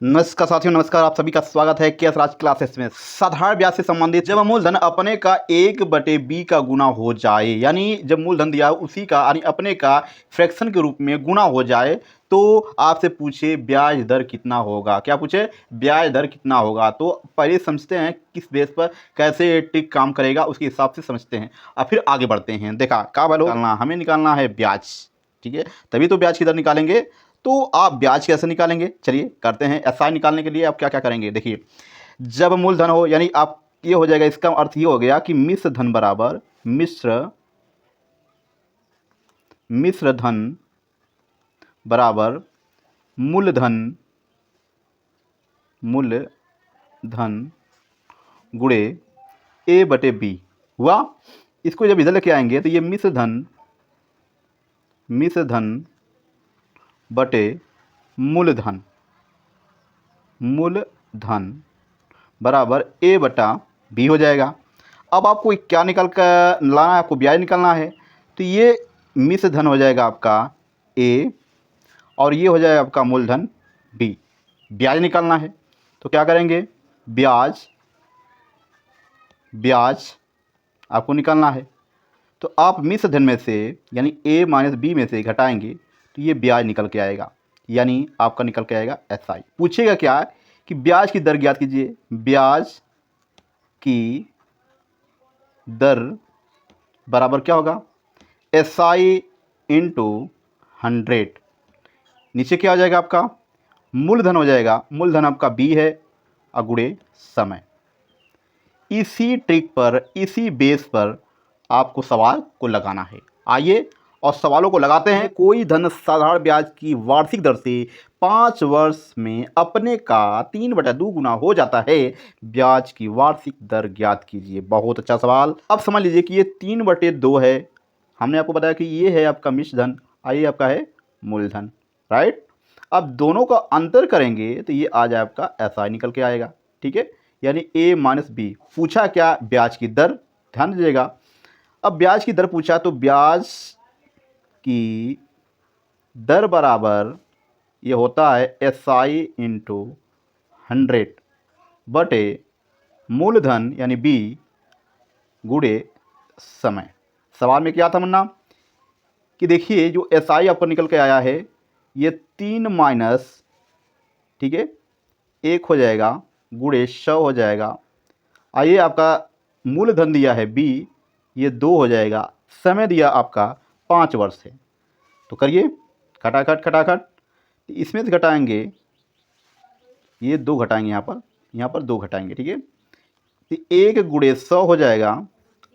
नमस्कार साथियों, नमस्कार। आप सभी का स्वागत है केएस राज क्लासेस में। साधारण ब्याज से संबंधित जब मूलधन अपने का 1/b का गुना हो जाए, यानी जब मूलधन दिया उसी का यानी अपने का फ्रैक्शन के रूप में गुना हो जाए, तो आपसे पूछे ब्याज दर कितना होगा। क्या पूछे? ब्याज दर कितना होगा। तो पहले समझते हैं किस बेस पर कैसे ट्रिक काम करेगा, उसके हिसाब से समझते हैं और फिर आगे बढ़ते हैं। देखा क्या बोलो, हमें निकालना है ब्याज, ठीक है, तभी तो ब्याज की दर निकालेंगे। तो आप ब्याज कैसे निकालेंगे, चलिए करते हैं। एसआई निकालने के लिए आप क्या क्या करेंगे, देखिए। जब मूलधन हो यानी आप ये हो जाएगा, इसका अर्थ ये हो गया कि मिश्र धन बराबर मिश्र धन बराबर मूलधन गुणे A/B हुआ। इसको जब इधर लेके आएंगे तो ये मिश्र धन बटे मूलधन बराबर A/B हो जाएगा। अब आपको क्या निकाल कर लाना है, आपको ब्याज निकालना है। तो ये मिश्र धन हो जाएगा आपका A और ये हो जाएगा आपका मूलधन B। ब्याज निकालना है तो क्या करेंगे, ब्याज आपको निकालना है। तो आप मिश्र धन में से यानी A माइनस B में से घटाएंगे तो ये ब्याज निकल के आएगा, यानी आपका निकल के आएगा SI। पूछेगा क्या कि ब्याज की दर ज्ञात कीजिए। ब्याज की दर बराबर क्या होगा, SI इंटू 100। नीचे क्या हो जाएगा आपका, मूलधन हो जाएगा, मूलधन आपका B है अगुणे समय। इसी ट्रिक पर, इसी बेस पर आपको सवाल को लगाना है। आइए और सवालों को लगाते हैं। कोई धन साधारण ब्याज की वार्षिक दर से 5 वर्ष में अपने का 3/2 गुना हो जाता है। ब्याज की वार्षिक दर ज्ञात कीजिए। बहुत अच्छा सवाल। अब समझ लीजिए कि ये 3/2 है। हमने आपको बताया कि ये है आपका मिश्र धन, आइए आपका है मूलधन, राइट। अब दोनों का अंतर करेंगे तो ये आ जाए आपका SI निकल के आएगा, ठीक है, यानी A माइनस B। पूछा क्या, ब्याज की दर, ध्यान दीजिएगा। अब ब्याज की दर पूछा तो ब्याज की दर बराबर ये होता है SI इंटू 100 बटे मूलधन यानी B गुणे समय। सवाल में क्या था मुन्ना कि देखिए जो SI आपको निकल के आया है ये 3 माइनस, ठीक है, 1 हो जाएगा गुणे 100 हो जाएगा। आइए आपका मूलधन दिया है B, ये 2 हो जाएगा। समय दिया आपका 5 वर्ष है। तो करिए खटाखट इसमें से घटाएंगे, ये 2 घटाएंगे, यहाँ पर 2 घटाएंगे, ठीक है। तो 1 गुणे 100 हो जाएगा।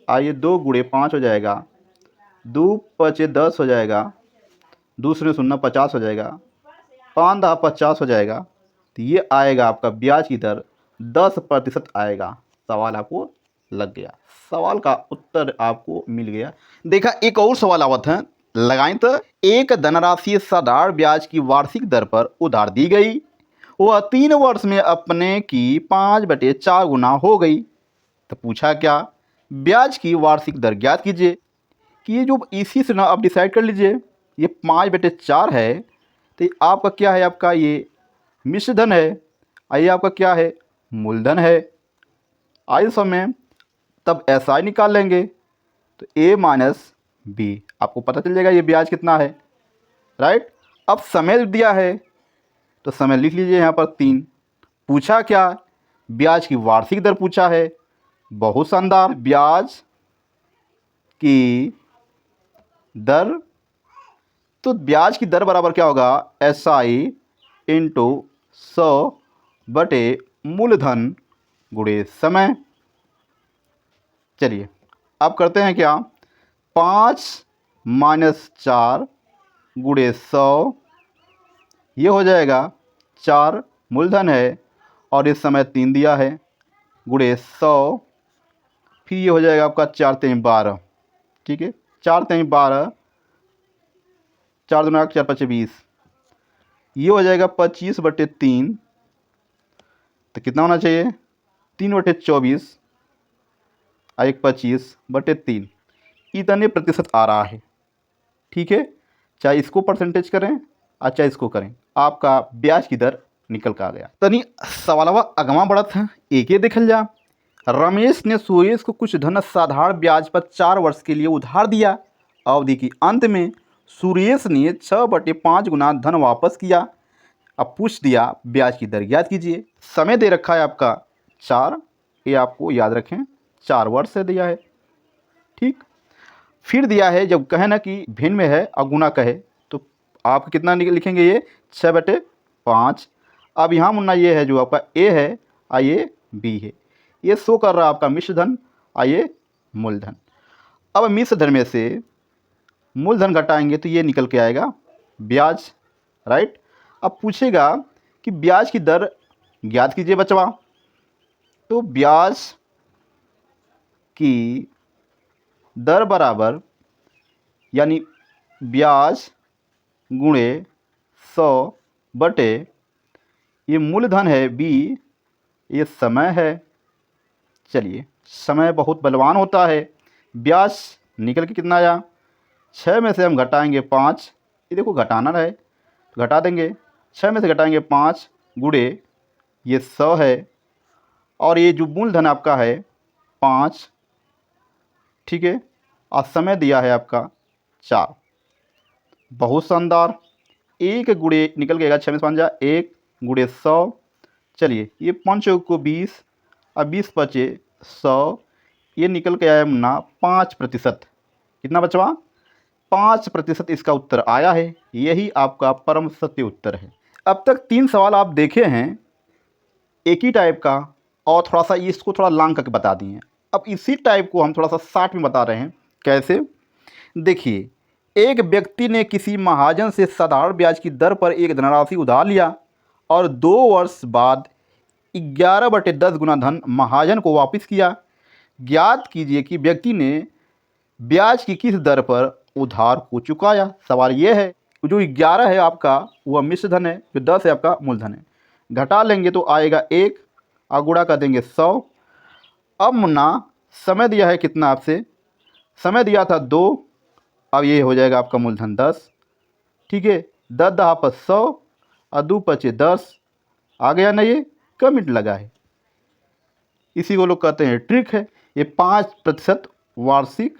आइए 2 गुणे 5 हो जाएगा, 2 5 10 हो जाएगा, दूसरे 0 50 हो जाएगा, 5 10 50 हो जाएगा। तो ये आएगा आपका ब्याज की दर 10% आएगा। सवाल आपको लग गया, सवाल का उत्तर आपको मिल गया। देखा एक और सवाल आवत है, लगाएं तो। एक धनराशि साधारण ब्याज की वार्षिक दर पर उधार दी गई, वह 3 वर्ष में अपने की 5/4 गुना हो गई। तो पूछा क्या, ब्याज की वार्षिक दर ज्ञात कीजिए। कि ये जो इसी से ना आप डिसाइड कर लीजिए, ये 5/4 है तो आपका क्या है, आपका ये मिश्र धन है, आइए आपका क्या है, मूलधन है। आइए समय तब SI निकाल लेंगे तो A माइनस B, आपको पता चल जाएगा ये ब्याज कितना है, राइट। अब समय दिया है तो समय लिख लीजिए यहाँ पर 3। पूछा क्या, ब्याज की वार्षिक दर पूछा है। बहुत शानदार। ब्याज की दर, तो ब्याज की दर बराबर क्या होगा, SI इंटू 100 बटे मूलधन गुणे समय। चलिए अब करते हैं क्या, 5 माइनस 4 गुणे 100, ये हो जाएगा 4 मूलधन है और इस समय 3 दिया है गुणे 100, फिर ये हो जाएगा आपका 4 3 12, ठीक है, 4 3 12, 4 2 4 5 20, ये हो जाएगा 25/3। तो कितना होना चाहिए, 3/24 और 25/3, इतने प्रतिशत आ रहा है, ठीक है। चाहे इसको परसेंटेज करें और चाहे इसको करें, आपका ब्याज की दर निकल के आ गया। तनी सवालवा अगवा बढ़त है, एक देखल जा। रमेश ने सुरेश को कुछ धन साधारण ब्याज पर 4 वर्ष के लिए उधार दिया। अवधि के अंत में सुरेश ने 6/5 गुना धन वापस किया। अब पूछ दिया ब्याज की दर ज्ञात कीजिए। समय दे रखा है आपका 4, ये आपको याद रखें 4 वर्ष से दिया है, ठीक। फिर दिया है जब कहे ना कि भिन्न में है और गुना कहे तो आप कितना लिखेंगे, ये 6/5। अब यहाँ मुन्ना ये है जो आपका ए है और ये बी है, ये शो कर रहा है आपका मिश्र धन और ये मूलधन। अब मिश्र धन में से मूलधन घटाएंगे तो ये निकल के आएगा ब्याज, राइट। अब पूछेगा कि ब्याज की दर ज्ञात कीजिए बचवा, तो ब्याज की दर बराबर यानी ब्याज गुणे 100 बटे ये मूलधन है बी, ये समय है। चलिए समय बहुत बलवान होता है। ब्याज निकल के कितना आया, 6 में से हम घटाएंगे 5, ये देखो घटाना है तो घटा देंगे, 6 में से घटाएंगे 5 गुणे ये 100 है और ये जो मूलधन आपका है 5, ठीक है। और समय दिया है आपका 4। बहुत शानदार। 1 गुणे निकल गएगा 6 में से 5 जा 1 गुणे 100। चलिए ये 5 को 20 और 20 बचे 100, ये निकल के आया मुन्ना 5%। कितना बचवा, 5% इसका उत्तर आया है। यही आपका परम सत्य उत्तर है। अब तक 3 सवाल आप देखे हैं एक ही टाइप का, और थोड़ा सा इसको थोड़ा लांग करके बता दिए। अब इसी टाइप को हम थोड़ा सा शार्ट में बता रहे हैं। कैसे, देखिए, एक व्यक्ति ने किसी महाजन से साधारण ब्याज की दर पर एक धनराशि उधार लिया और 2 वर्ष बाद 11/10 गुना धन महाजन को वापस किया। ज्ञात कीजिए कि व्यक्ति ने ब्याज की किस दर पर उधार को चुकाया। सवाल ये है, जो 11 है आपका वह मिश्र धन है, जो 10 है आपका मूलधन है। घटा लेंगे तो आएगा 1 और गुणा कर देंगे 100। अब मुन्ना समय दिया है कितना आपसे, समय दिया था 2, अब ये हो जाएगा आपका मूलधन 10, ठीक है। 10 दहा पर 100 और 2 पचे 10, आ गया ना, ये कमिट लगा है। इसी को लोग कहते हैं ट्रिक है। ये 5% वार्षिक